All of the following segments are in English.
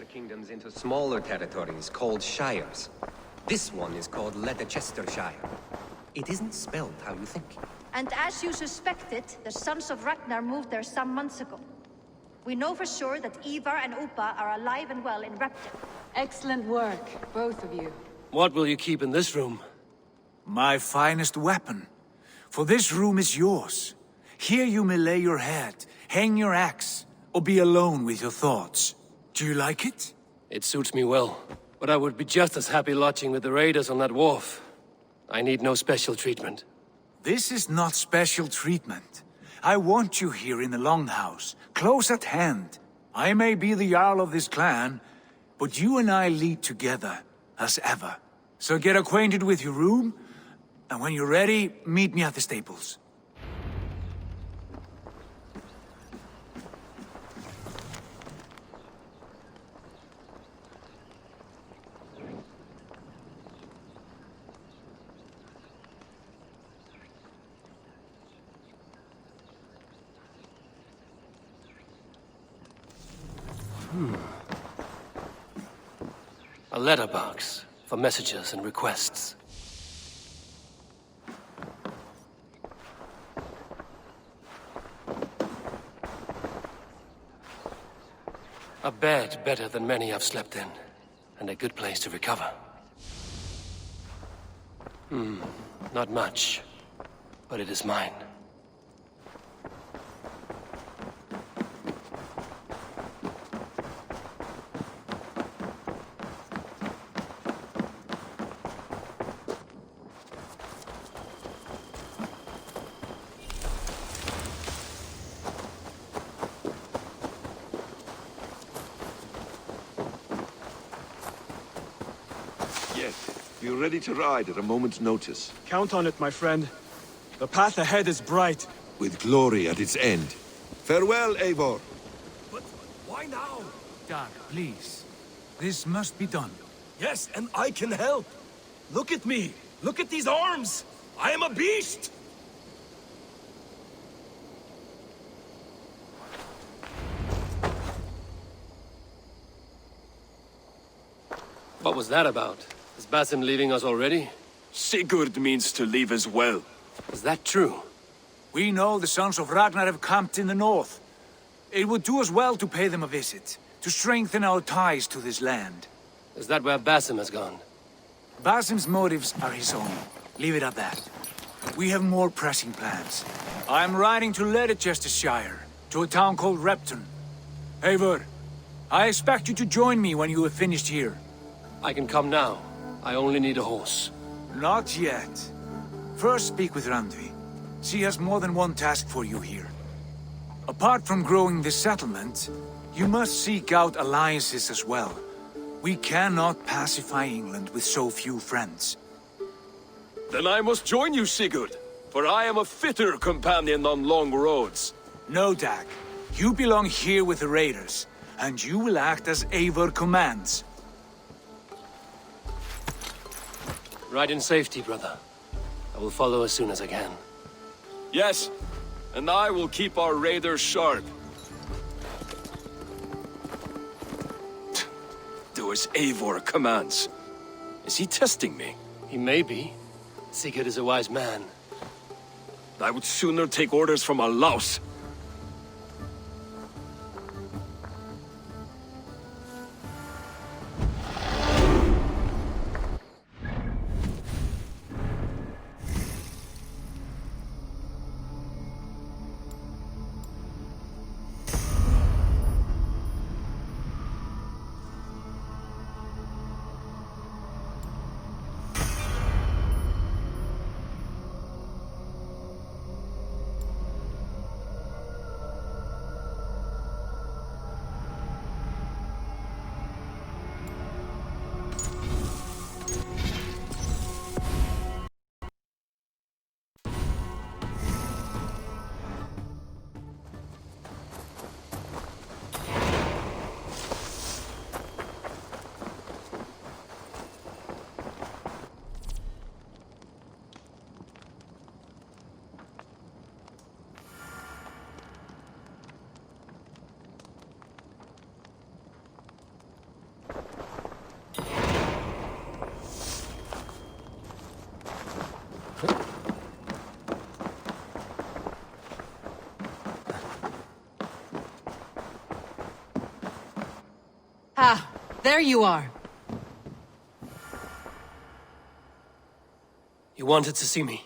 kingdoms into smaller territories called shires. This one is called Leicestershire. It isn't spelled how you think. And as you suspected, the Sons of Ragnar moved there some months ago. We know for sure that Ivar and Upa are alive and well in Repton. Excellent work, both of you. What will you keep in this room? My finest weapon. For this room is yours. Here you may lay your head, hang your axe, or be alone with your thoughts. Do you like it? It suits me well, but I would be just as happy lodging with the raiders on that wharf. I need no special treatment. This is not special treatment. I want you here in the Longhouse, close at hand. I may be the Jarl of this clan, but you and I lead together, as ever. So get acquainted with your room, and when you're ready, meet me at the stables. A letterbox for messages and requests. A bed better than many I've slept in, and a good place to recover. Not much, but it is mine. We're ready to ride at a moment's notice. Count on it, my friend. The path ahead is bright. With glory at its end. Farewell, Eivor. But why now? Dag, please. This must be done. Yes, and I can help. Look at me. Look at these arms. I am a beast. What was that about? Is Basim leaving us already? Sigurd means to leave as well. Is that true? We know the Sons of Ragnar have camped in the north. It would do us well to pay them a visit, to strengthen our ties to this land. Is that where Basim has gone? Basim's motives are his own. Leave it at that. We have more pressing plans. I'm riding to Leicestershire, to a town called Repton. Eivor, I expect you to join me when you have finished here. I can come now. I only need a horse. Not yet. First speak with Randvi. She has more than one task for you here. Apart from growing this settlement, you must seek out alliances as well. We cannot pacify England with so few friends. Then I must join you, Sigurd. For I am a fitter companion on long roads. No, Dag. You belong here with the raiders, and you will act as Eivor commands. Ride in safety, brother. I will follow as soon as I can. Yes, and I will keep our raiders sharp. Do as Eivor commands. Is he testing me? He may be. Sigurd is a wise man. I would sooner take orders from a louse. Ah, there you are. You wanted to see me?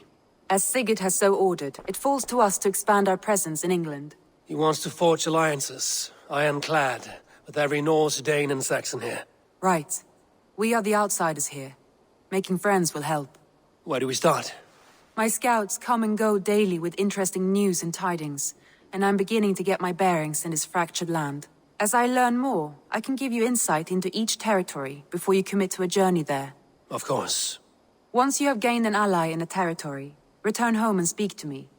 As Sigurd has so ordered, it falls to us to expand our presence in England. He wants to forge alliances, ironclad, with every Norse, Dane and Saxon here. Right. We are the outsiders here. Making friends will help. Where do we start? My scouts come and go daily with interesting news and tidings, and I'm beginning to get my bearings in this fractured land. As I learn more, I can give you insight into each territory before you commit to a journey there. Of course. Once you have gained an ally in a territory, return home and speak to me.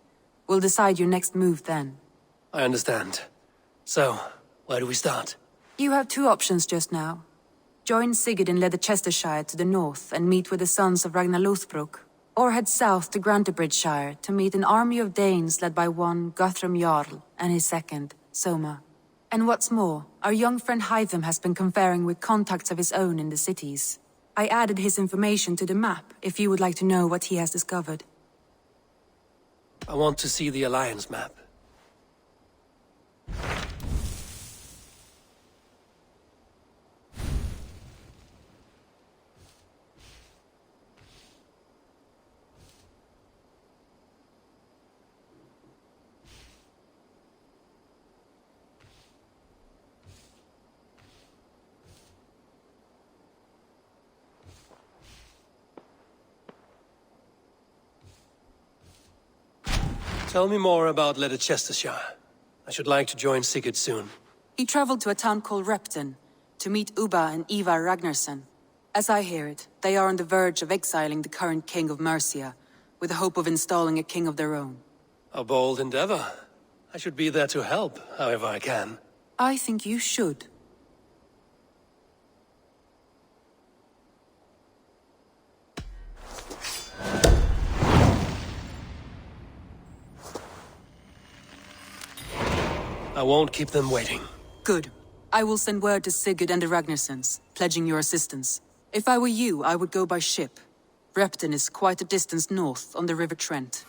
We'll decide your next move then. I understand. So, where do we start? You have two options just now. Join Sigurd in Leicestershire to the north and meet with the sons of Ragnar Lothbrok, or head south to Grantebridgeshire to meet an army of Danes led by one Guthrum Jarl and his second, Soma. And what's more, our young friend Hytham has been conferring with contacts of his own in the cities. I added his information to the map if you would like to know what he has discovered. I want to see the Alliance map. Tell me more about Leicestershire. I should like to join Sigurd soon. He traveled to a town called Repton to meet Ubba and Ivar Ragnarsson. As I hear it, they are on the verge of exiling the current king of Mercia, with the hope of installing a king of their own. A bold endeavor. I should be there to help, however I can. I think you should. I won't keep them waiting. Good. I will send word to Sigurd and the Ragnarssons, pledging your assistance. If I were you, I would go by ship. Repton is quite a distance north on the River Trent.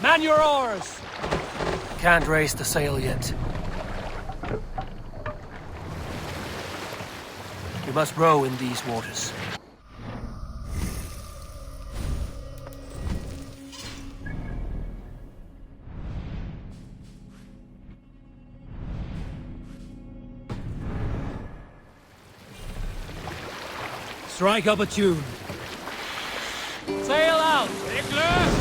Man your oars! Can't raise the sail yet. We must row in these waters. Strike up a tune. Sail out! Drengr!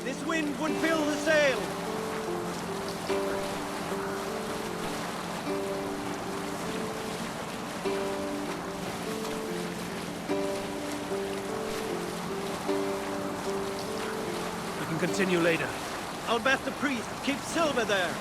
This wind would fill the sail. We can continue later. I'll bet the priest keeps silver there.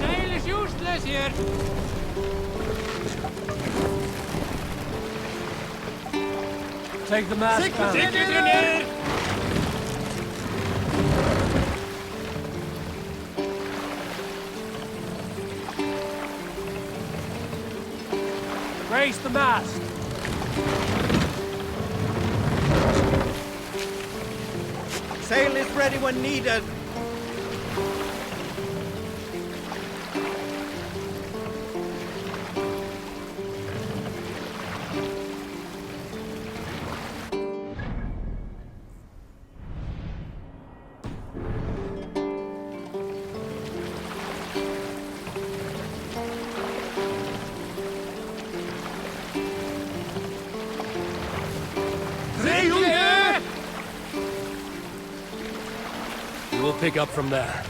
Sail is useless here! Take the mast down. Raise the mast! Sail is ready when needed. We'll pick up from there.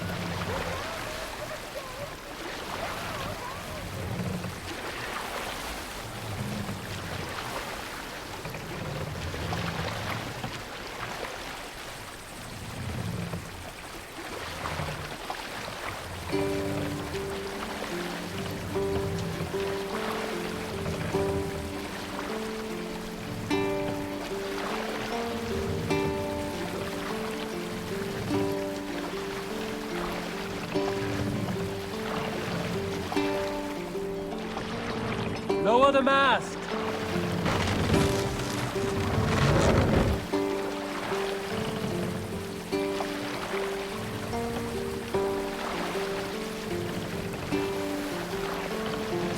Lower the mast!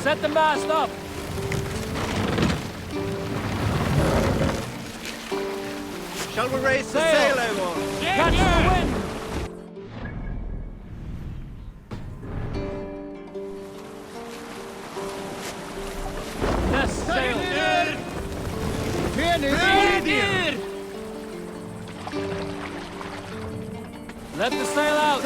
Set the mast up! Shall we raise the sail, everyone? Catch the wind! Let the sail out!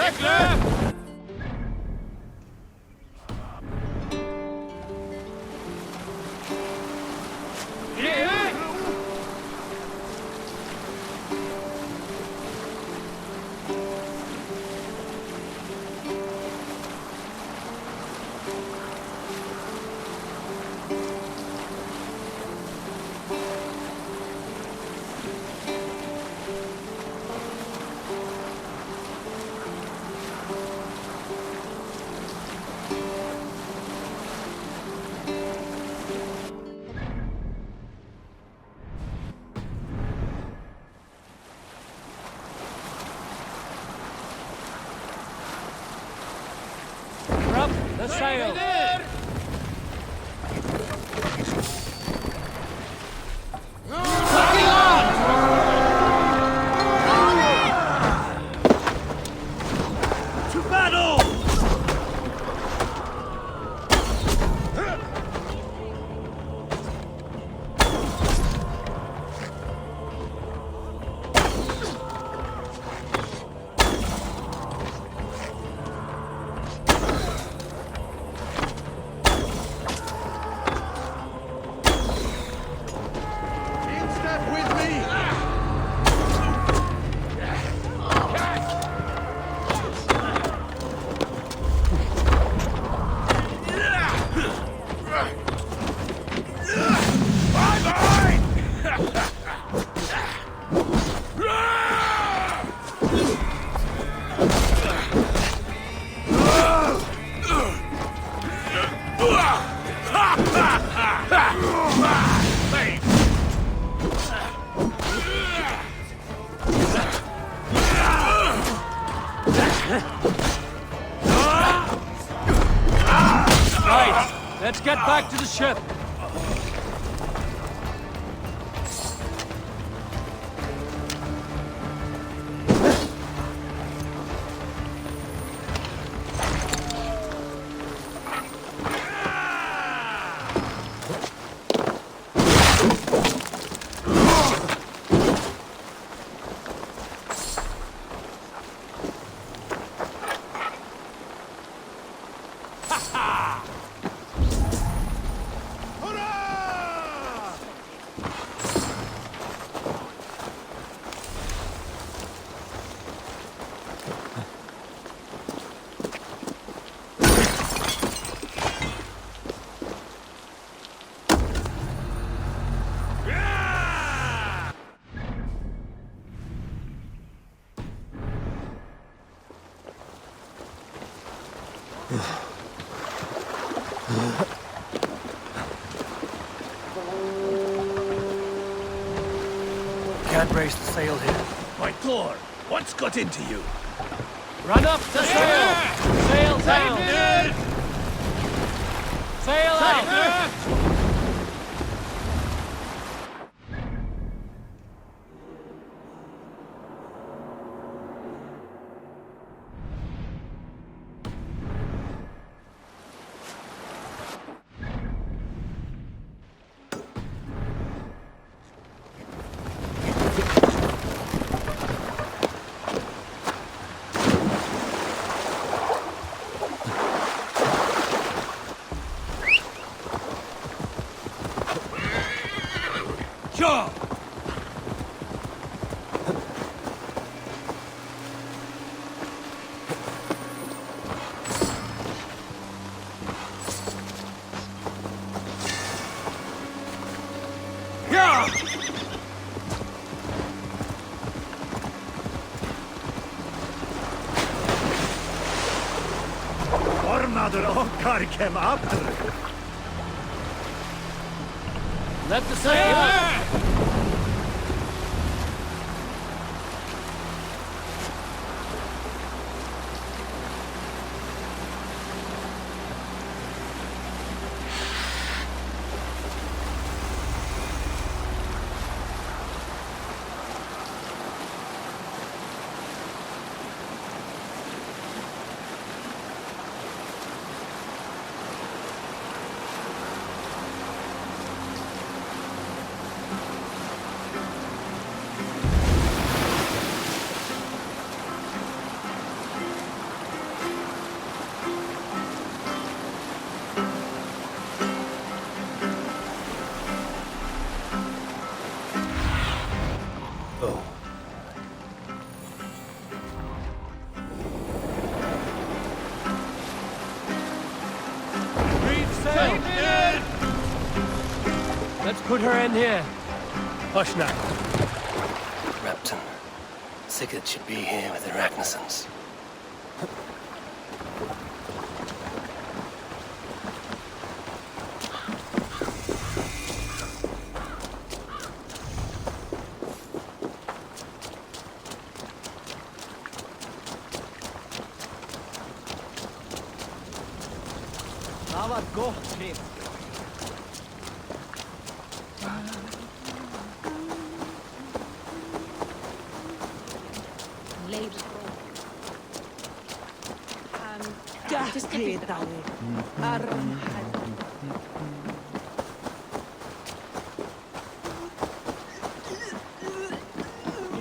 The sail! To battle! Right, let's get back to the ship. can't raise the sail here. My Thor, what's got into you? Run up the sail! Sail down! Sail out! Sure! Ormaður okkar kem aftur. Let the sail out! Let's put her in here. Hush now. Repton. Sigurd should be here with the Ragnarsons. Það var gott hrif.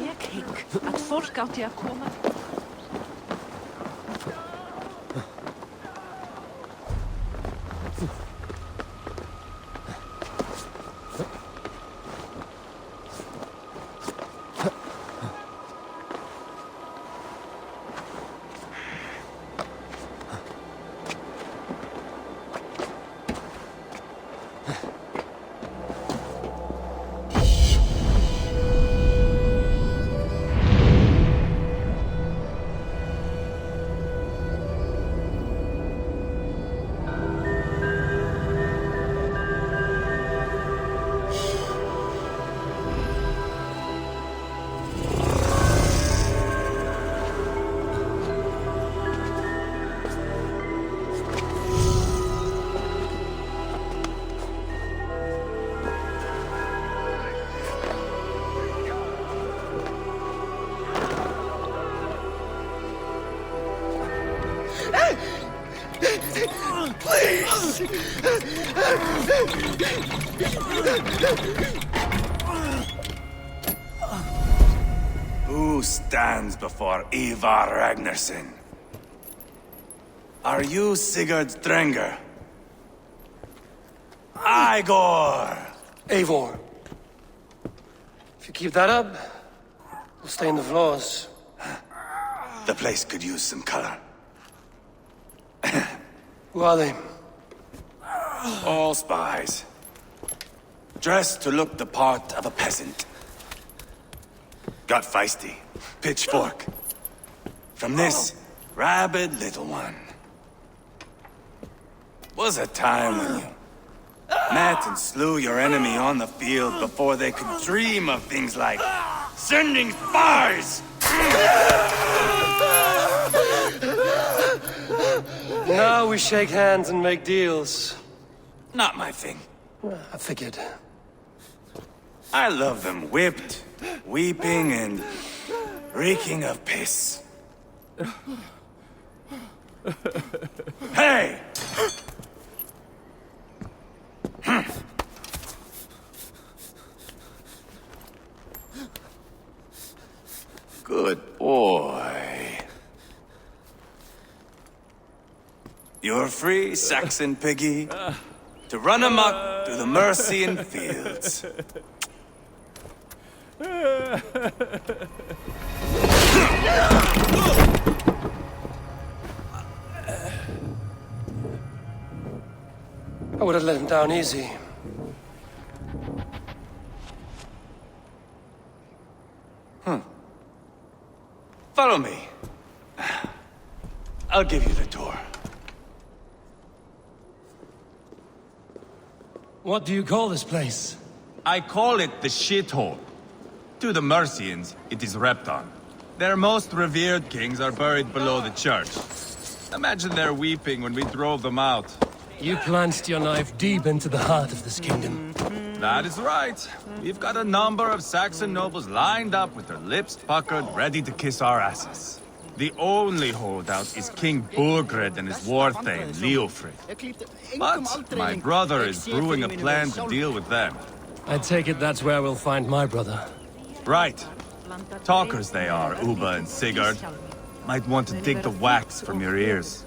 Ég hygg að fólk átti að koma. Who stands before Ivar Ragnarsson? Are you Sigurd's Drengr? Igor! Eivor. If you keep that up, we'll stain the floors. The place could use some color. Who are they? All spies. Dressed to look the part of a peasant. Got feisty. Pitchfork. From this rabid little one. Was a time when you met and slew your enemy on the field before they could dream of things like Sending spies! Now we shake hands and make deals. Not my thing. I figured. I love them whipped, weeping, and reeking of piss. Hey! Good boy. You're free, Saxon piggy, to run amok through the Mercian fields. I would have let him down easy. Follow me. I'll give you the tour. What do you call this place? I call it the shithole. To the Mercians, it is Repton. Their most revered kings are buried below the church. Imagine their weeping when we drove them out. You plunged your knife deep into the heart of this kingdom. That is right. We've got a number of Saxon nobles lined up with their lips puckered, ready to kiss our asses. The only holdout is King Burgred and his war thane, Leofrid. But my brother is brewing a plan to deal with them. I take it that's where we'll find my brother. Right. Talkers they are, Uba and Sigurd. Might want to dig the wax from your ears.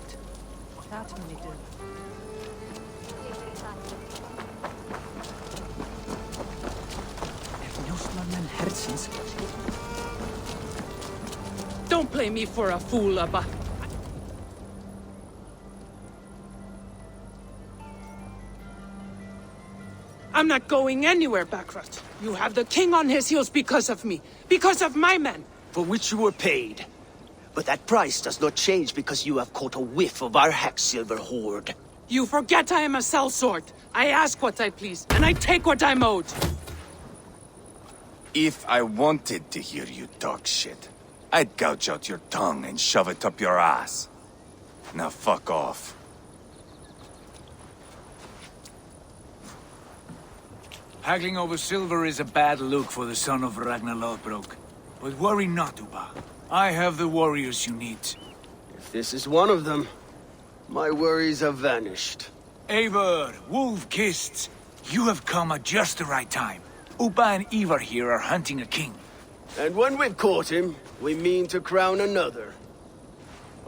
Don't play me for a fool, Abba. I'm not going anywhere, Backrot. You have the king on his heels because of me. Because of my men. For which you were paid. But that price does not change because you have caught a whiff of our Hacksilver hoard. You forget I am a sellsword. I ask what I please, and I take what I'm owed. If I wanted to hear you talk shit, I'd gouge out your tongue and shove it up your ass. Now fuck off. Haggling over silver is a bad look for the son of Ragnar Lothbrok. But worry not, Uba. I have the warriors you need. If this is one of them, my worries have vanished. Eivor, Wolf-Kissed, you have come at just the right time. Uba and Ivar here are hunting a king. And when we've caught him, we mean to crown another.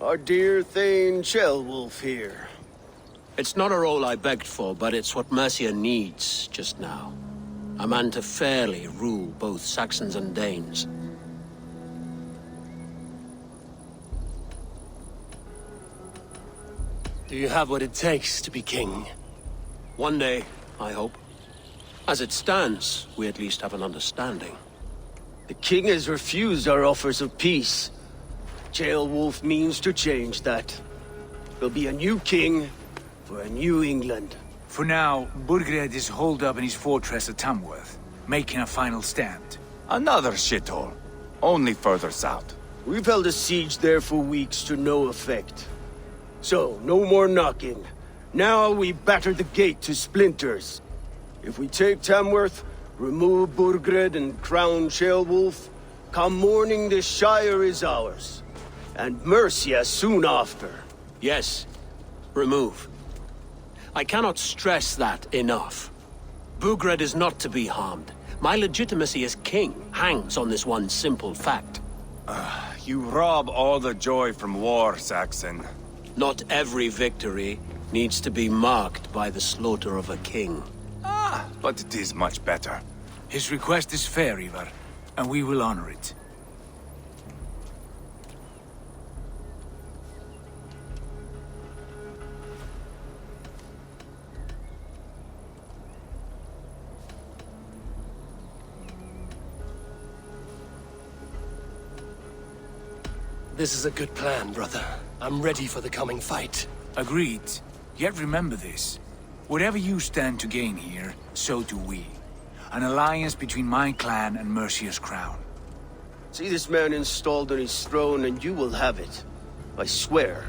Our dear Thane Ceolwulf here. It's not a role I begged for, but it's what Mercia needs just now. A man to fairly rule both Saxons and Danes. Do you have what it takes to be king? One day, I hope. As it stands, we at least have an understanding. The king has refused our offers of peace. Ceolwulf means to change that. There'll be a new king for a new England. For now, Burgred is holed up in his fortress at Tamworth, making a final stand. Another shithole. Only further south. We've held a siege there for weeks to no effect. So, no more knocking. Now we batter the gate to splinters. If we take Tamworth, remove Burgred and crown Ceolwulf, come morning the Shire is ours. And Mercia soon after. Yes, remove. I cannot stress that enough. Burgred is not to be harmed. My legitimacy as king hangs on this one simple fact. You rob all the joy from war, Saxon. Not every victory needs to be marked by the slaughter of a king. But it is much better. His request is fair, Ivar, and we will honor it. This is a good plan, brother. I'm ready for the coming fight. Agreed. Yet remember this. Whatever you stand to gain here, so do we. An alliance between my clan and Mercia's crown. See this man installed on his throne and you will have it. I swear.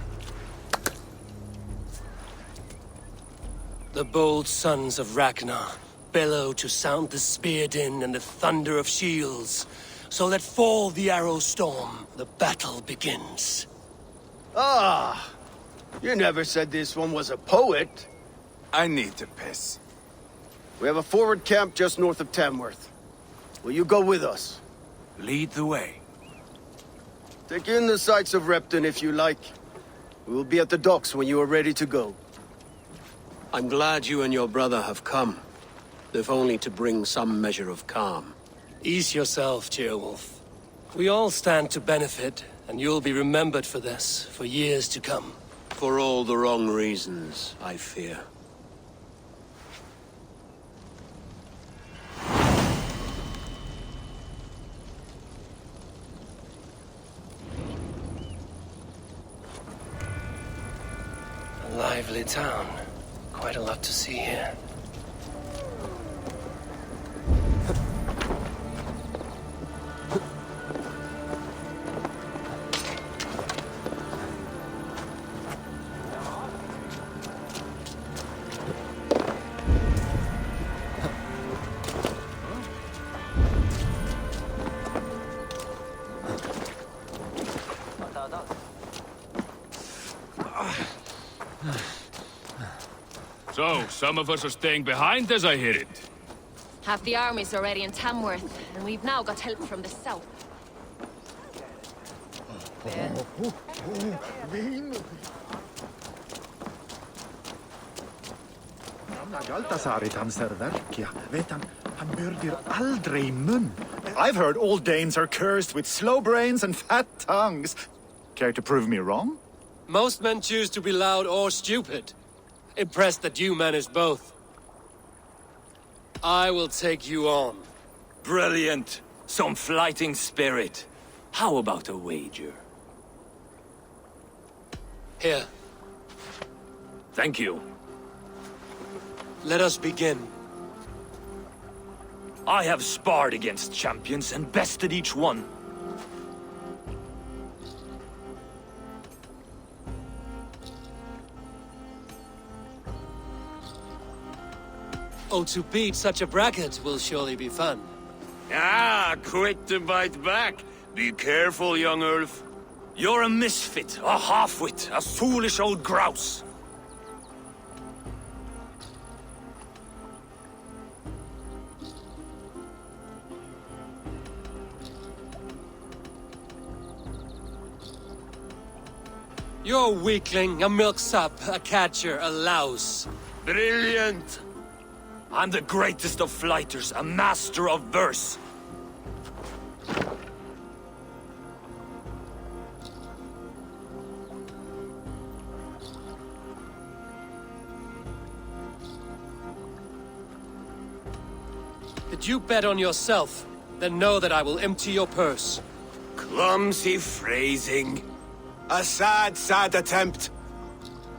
The bold sons of Ragnar bellow to sound the spear din and the thunder of shields. So let fall the arrow storm. The battle begins. Ah! You never said this one was a poet. I need to piss. We have a forward camp just north of Tamworth. Will you go with us? Lead the way. Take in the sights of Repton if you like. We will be at the docks when you are ready to go. I'm glad you and your brother have come. If only to bring some measure of calm. Ease yourself, Ceolwulf. We all stand to benefit, and you'll be remembered for this, for years to come. For all the wrong reasons, I fear. A lively town. Quite a lot to see here. So, some of us are staying behind as I hear it. Half the army's already in Tamworth, and we've now got help from the south. I've heard all Danes are cursed with slow brains and fat tongues. Care to prove me wrong? Most men choose to be loud or stupid. Impressed that you manage both. I will take you on. Brilliant. Some fighting spirit. How about a wager? Here. Thank you. Let us begin. I have sparred against champions and bested each one. Oh, to beat such a bracket will surely be fun. Ah, quick to bite back. Be careful, young Ulf. You're a misfit, a half-wit, a foolish old grouse. You're a weakling, a milksop, a catcher, a louse. Brilliant! I'm the greatest of flighters, a master of verse. Did you bet on yourself? Then know that I will empty your purse. Clumsy phrasing. A sad, sad attempt.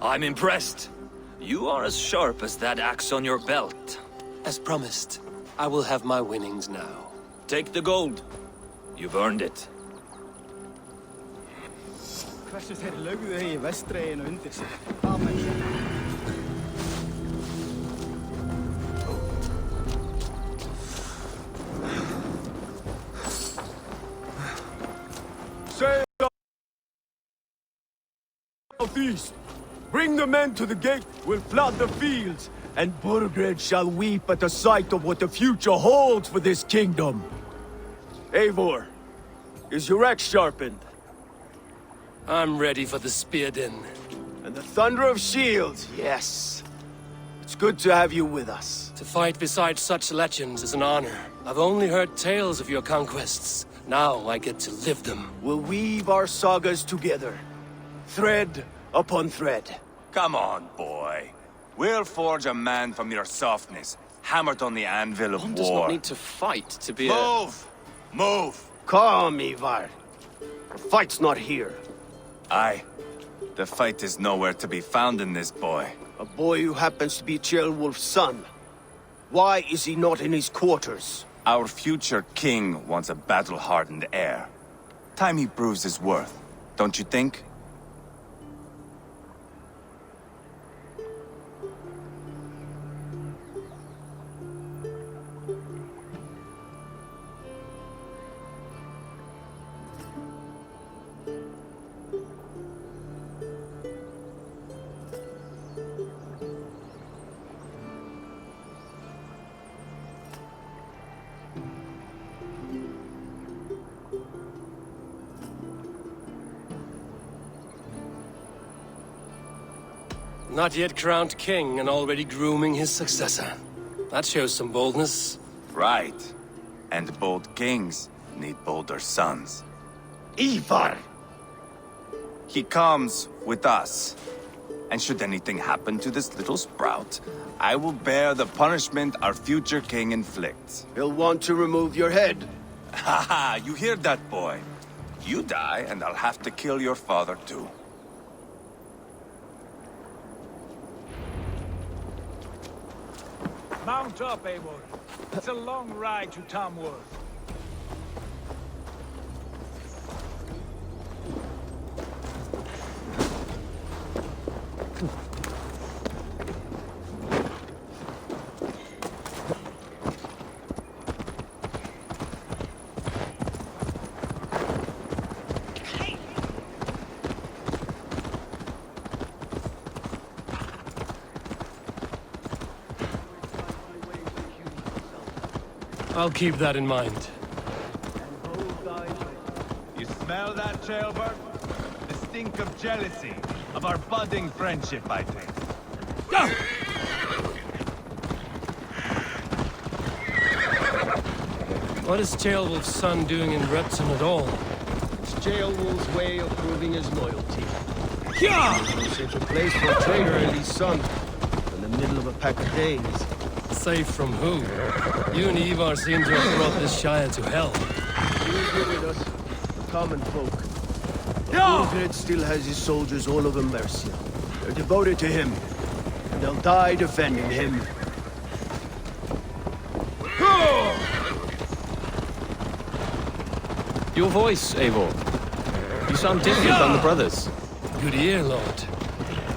I'm impressed. You are as sharp as that axe on your belt. As promised, I will have my winnings now. Take the gold. You've earned it. Sail southeast. Bring the men to the gate. We'll flood the fields. And Burgred shall weep at the sight of what the future holds for this kingdom. Eivor, is your axe sharpened? I'm ready for the spear din. And the thunder of shields, yes. It's good to have you with us. To fight beside such legends is an honor. I've only heard tales of your conquests. Now I get to live them. We'll weave our sagas together. Thread upon thread. Come on, boy. We'll forge a man from your softness, hammered on the anvil of One war. does not need to fight to be Move! Move! Calm, Ivar. The fight's not here. Aye. The fight is nowhere to be found in this boy. A boy who happens to be Ceolwulf's son. Why is he not in his quarters? Our future king wants a battle-hardened heir. Time he proves his worth, don't you think? Not yet crowned king and already grooming his successor. That shows some boldness. Right. And bold kings need bolder sons. Ivar! He comes with us. And should anything happen to this little sprout, I will bear the punishment our future king inflicts. He'll want to remove your head. Haha, you hear that, boy? You die, and I'll have to kill your father, too. Mount up, Eivor. It's a long ride to Tamworth. I'll keep that in mind. You smell that, Trailbird? The stink of jealousy, of our budding friendship, I think. Go! What is Ceolwulf's son doing in Repton at all? It's Ceolwulf's way of proving his loyalty. Yeah! No such a place for a traitor and his son. In the middle of a pack of Danes. Safe from who? You and Ivar seem to have brought this Shire to hell. He's here with us, the common folk. But Burgred still has his soldiers all over Mercia. They're devoted to him, and they'll die defending him. Your voice, Eivor. You sound different than the brothers. Good ear, Lord.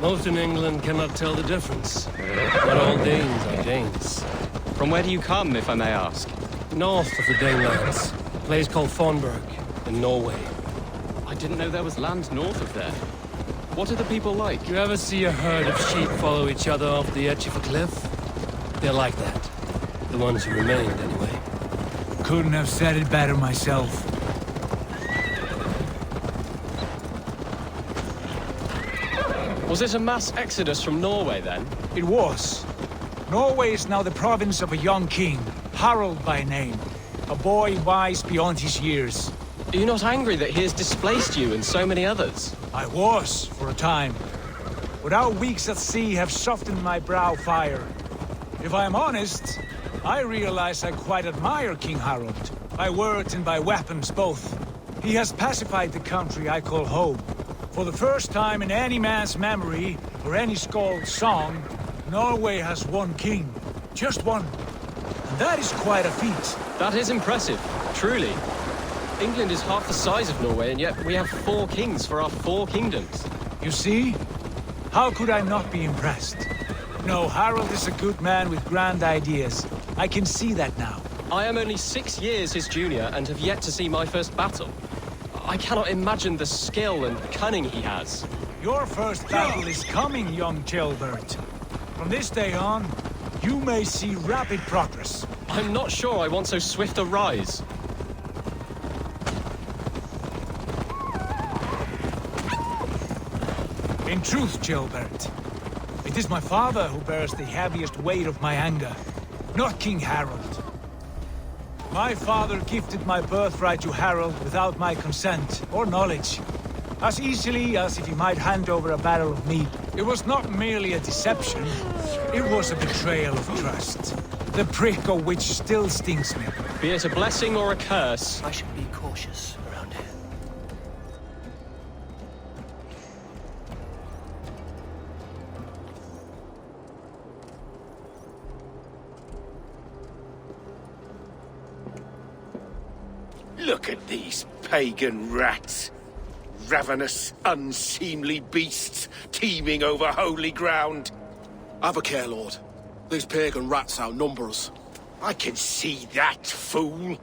Most in England cannot tell the difference. Not all Danes are Danes. From where do you come, if I may ask? North of the Danelands. A place called Thornburg, in Norway. I didn't know there was land north of there. What are the people like? You ever see a herd of sheep follow each other off the edge of a cliff? They're like that. The ones who remained, anyway. Couldn't have said it better myself. Was it a mass exodus from Norway, then? It was. Norway is now the province of a young king, Harald by name. A boy wise beyond his years. Are you not angry that he has displaced you and so many others? I was, for a time. But our weeks at sea have softened my brow fire. If I am honest, I realize I quite admire King Harald. By words and by weapons, both. He has pacified the country I call home. For the first time in any man's memory, or any skald's song, Norway has one king. Just one. And that is quite a feat. That is impressive, truly. England is half the size of Norway, and yet we have 4 kings for our 4 kingdoms. You see? How could I not be impressed? No, Harald is a good man with grand ideas. I can see that now. I am only 6 years his junior and have yet to see my first battle. I cannot imagine the skill and cunning he has. Your first battle is coming, young Ceolbert. From this day on, you may see rapid progress. I'm not sure I want so swift a rise. In truth, Ceolbert, it is my father who bears the heaviest weight of my anger, not King Harald. My father gifted my birthright to Harald without my consent or knowledge. As easily as if he might hand over a barrel of meat. It was not merely a deception, it was a betrayal of trust. The prick of which still stings me. Be it a blessing or a curse, I should be cautious around here. Look at these pagan rats. Ravenous, unseemly beasts teeming over holy ground. Have a care, Lord. These pagan rats outnumber us. I can see that, fool.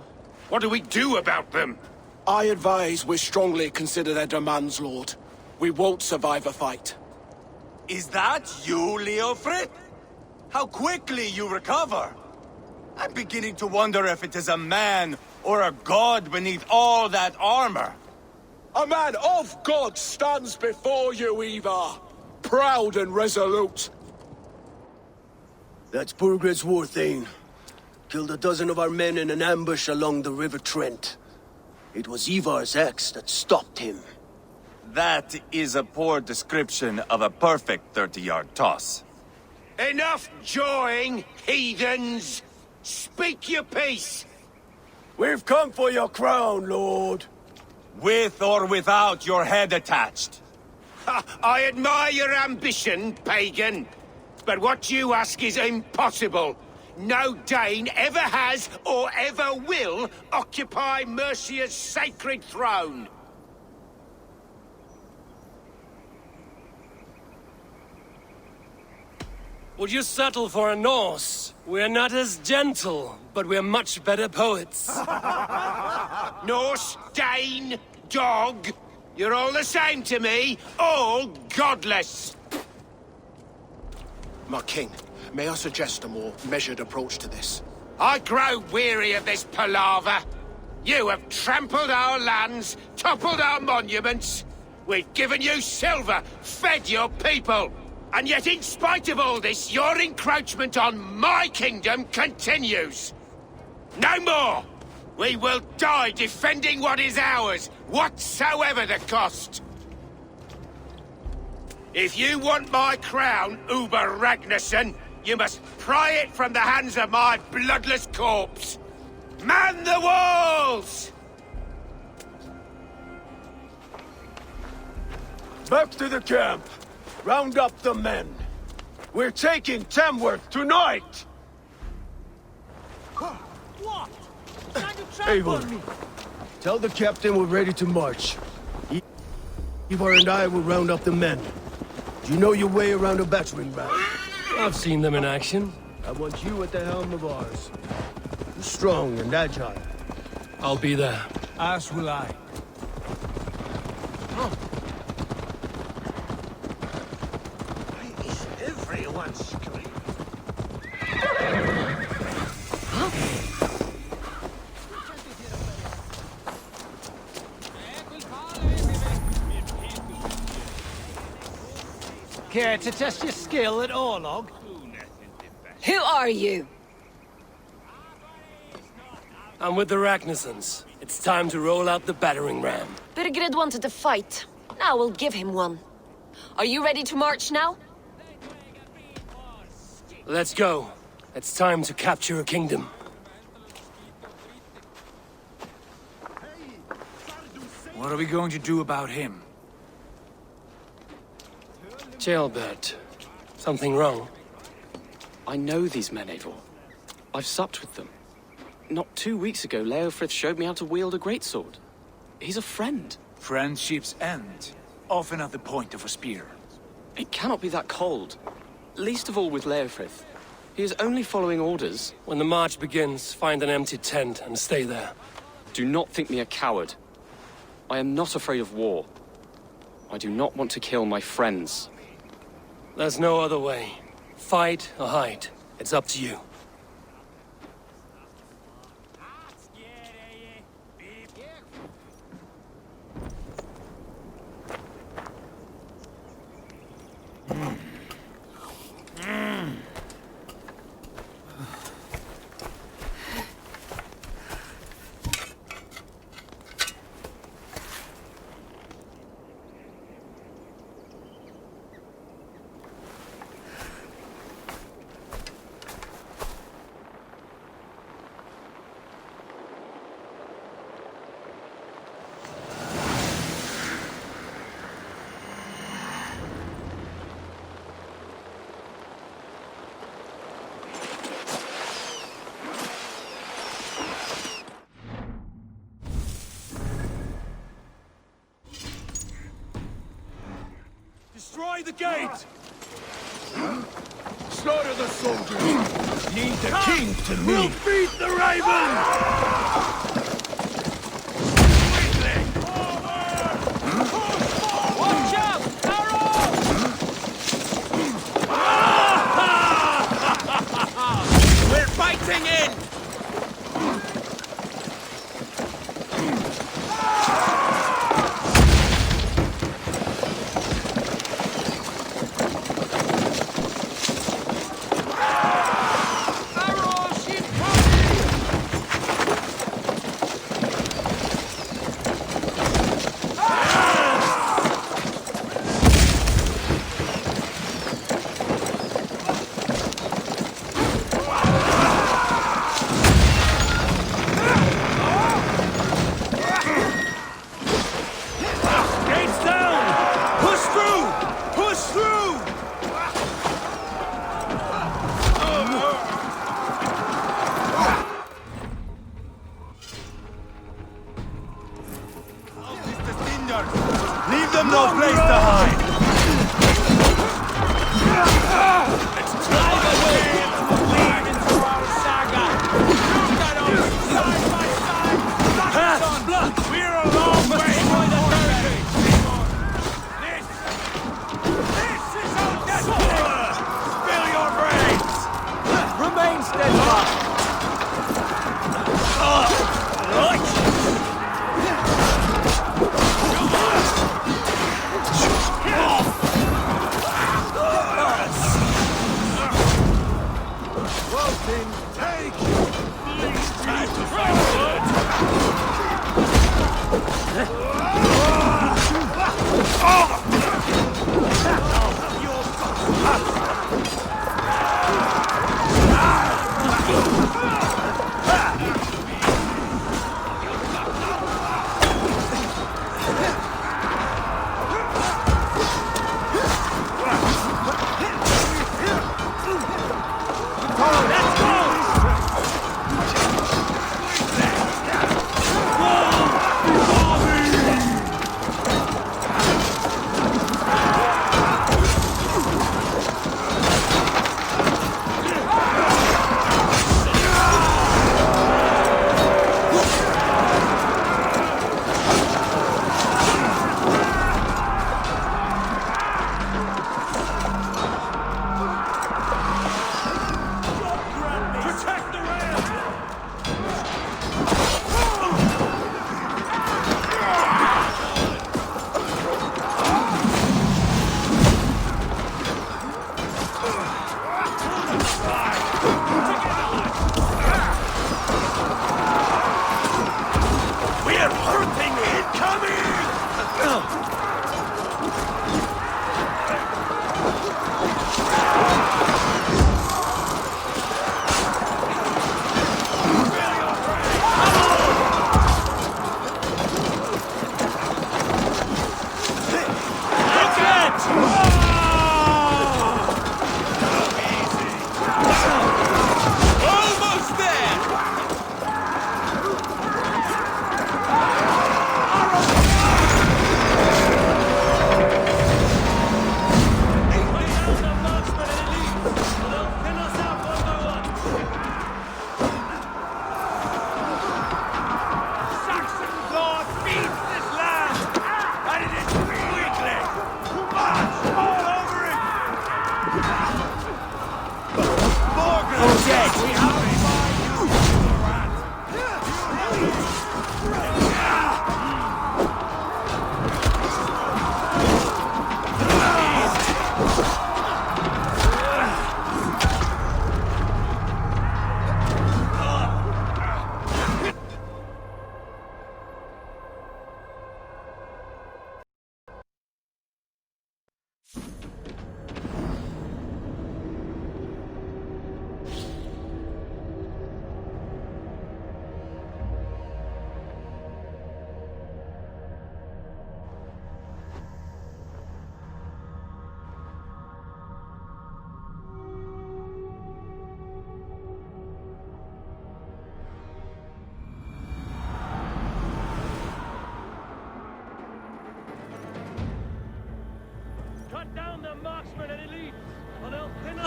What do we do about them? I advise we strongly consider their demands, Lord. We won't survive a fight. Is that you, Leofrid? How quickly you recover! I'm beginning to wonder if it is a man or a god beneath all that armor. A man of God stands before you, Ivar. Proud and resolute. That's Burgred's Warthane. Killed a dozen of our men in an ambush along the River Trent. It was Ivar's axe that stopped him. That is a poor description of a perfect 30-yard toss. Enough jawing, heathens! Speak your peace! We've come for your crown, Lord. With or without your head attached. I admire your ambition, pagan. But what you ask is impossible. No Dane ever has or ever will occupy Mercia's sacred throne. Would you settle for a Norse? We're not as gentle, but we're much better poets. Norse, Dane, dog. You're all the same to me. All godless. My king, may I suggest a more measured approach to this? I grow weary of this palaver. You have trampled our lands, toppled our monuments. We've given you silver, fed your people. And yet, in spite of all this, your encroachment on my kingdom continues. No more! We will die defending what is ours, whatsoever the cost. If you want my crown, Uber Ragnarsson, you must pry it from the hands of my bloodless corpse. Man the walls! Back to the camp. Round up the men. We're taking Tamworth tonight! What? Trying to Eivor, tell the captain we're ready to march. Ivar and I will round up the men. Do you know your way around a battering ram? I've seen them in action. I want you at the helm of ours. You're strong and agile. I'll be there. As will I. Why is everyone screaming? Care to test your skill at Orlog? Who are you? I'm with the Ragnarssons. It's time to roll out the battering ram. Burgred wanted to fight. Now we'll give him one. Are you ready to march now? Let's go. It's time to capture a kingdom. What are we going to do about him? Jailbird. Something wrong? I know these men, Eivor. I've supped with them. Not 2 weeks ago, Leofrith showed me how to wield a greatsword. He's a friend. Friendships end, often at the point of a spear. It cannot be that cold. Least of all with Leofrith. He is only following orders. When the march begins, find an empty tent and stay there. Do not think me a coward. I am not afraid of war. I do not want to kill my friends. There's no other way. Fight or hide. It's up to you. Destroy the gate! Slaughter the soldiers! Lead the king to me! We'll beat the raven! Watch out! We're fighting in! Leave them no place to hide! It's time away to lead into our saga! You got us side by side! Pass! We're a long way from the territory! This is our destiny! Spill your brains! Remain steadfast! Almost there!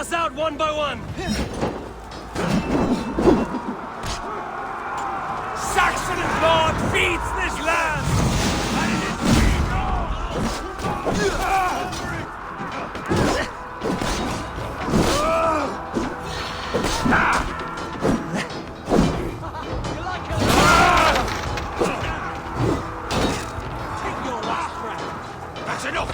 us out one by one! Saxon blood feeds this land! And it is we Take your last breath! That's enough!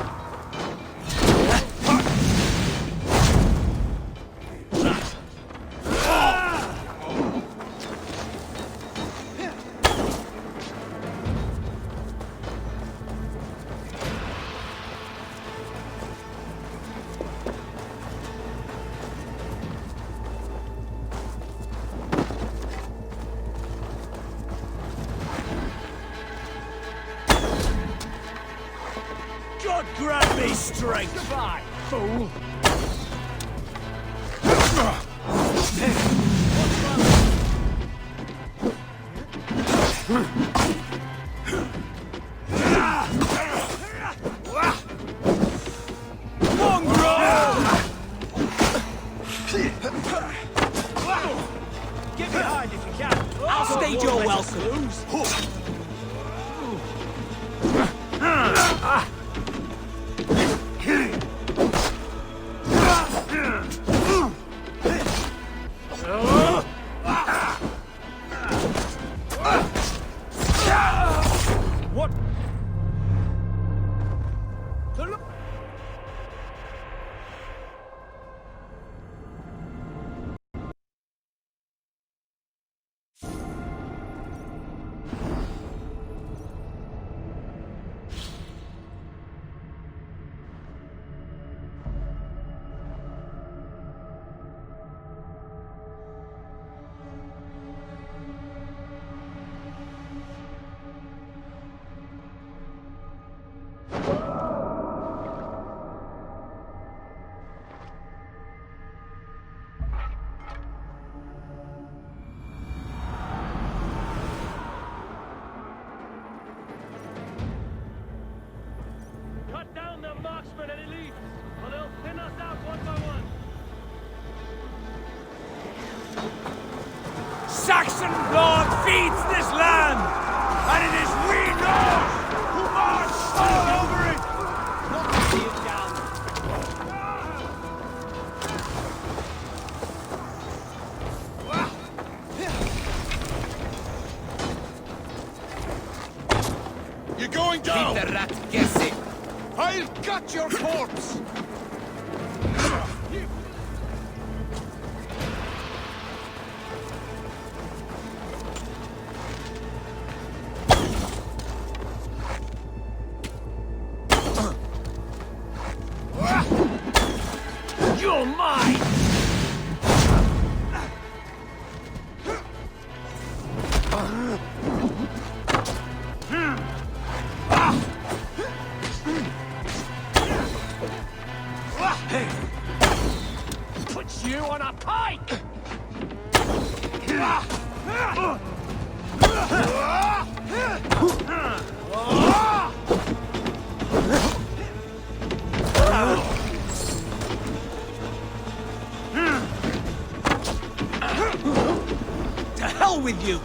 God grant me strength! Goodbye, fool! Get behind if you can! I'll stage your welcome! What? Cut down the marksmen and elites, or they'll thin us out one by one! Saxon blood feeds this land! And it is we North who march all over it! Not to see it down. You're going down! Keep the rat guessing. I'll cut your corpse! You're mine! Put you on a pike! To hell with you!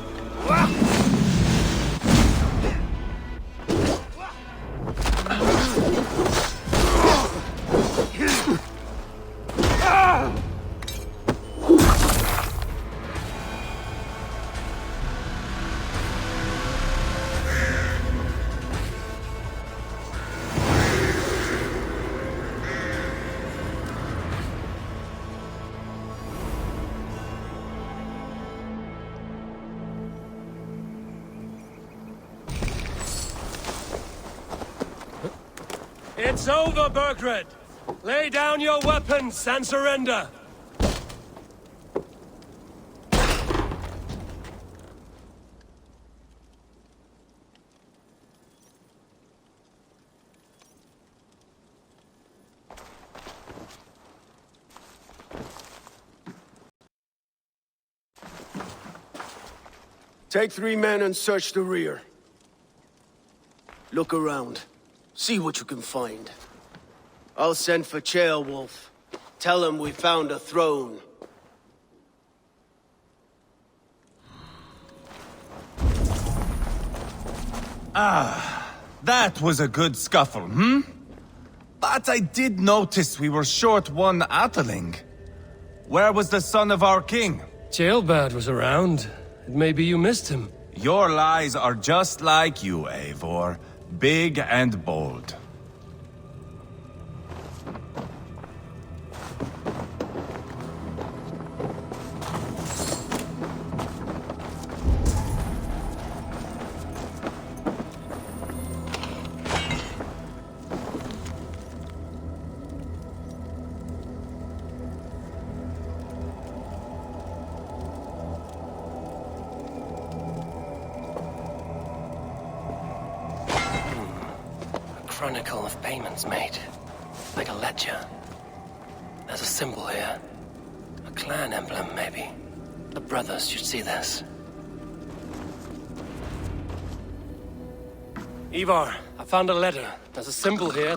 It's over, Burgred! Lay down your weapons and surrender! Take 3 men and search the rear. Look around. See what you can find. I'll send for Chaelwolf. Tell him we found a throne. That was a good scuffle, hmm? But I did notice we were short one Atling. Where was the son of our king? Jailbird was around. Maybe you missed him. Your lies are just like you, Eivor. Big and bold. Chronicle of payments made. Like a ledger. There's a symbol here. A clan emblem, maybe. The brothers should see this. Ivar, I found a letter. There's a symbol here.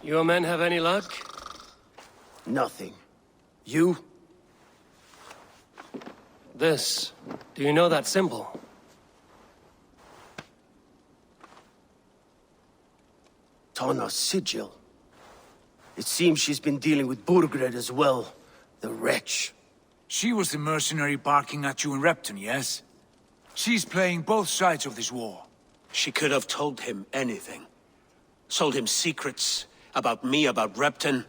Your men have any luck? Nothing. You? This. Do you know that symbol? Tona's sigil. It seems she's been dealing with Burgred as well. The wretch. She was the mercenary barking at you in Repton, yes? She's playing both sides of this war. She could have told him anything. Sold him secrets about me, about Repton,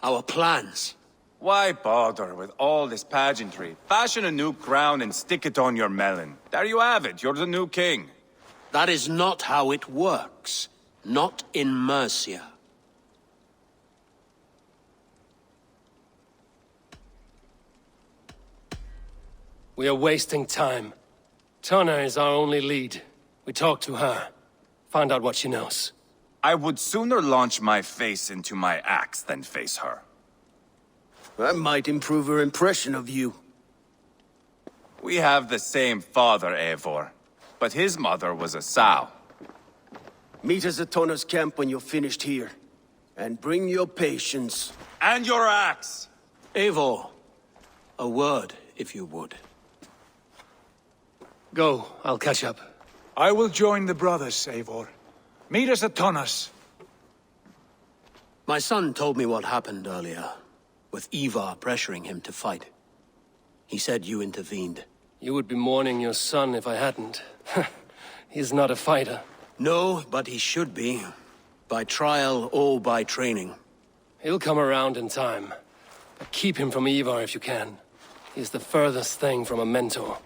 our plans. Why bother with all this pageantry? Fashion a new crown and stick it on your melon. There you have it, you're the new king. That is not how it works. Not in Mercia. We are wasting time. Tona is our only lead. We talk to her. Find out what she knows. I would sooner launch my face into my axe than face her. That might improve her impression of you. We have the same father, Eivor. But his mother was a sow. Meet us at Tona's camp when you're finished here. And bring your patience. And your axe! Eivor, a word, if you would. Go, I'll catch up. I will join the brothers, Eivor. Meet us at Tona's. My son told me what happened earlier, with Ivar pressuring him to fight. He said you intervened. You would be mourning your son if I hadn't. He's not a fighter. No, but he should be. By trial or by training. He'll come around in time. But keep him from Ivar if you can. He's the furthest thing from a mentor.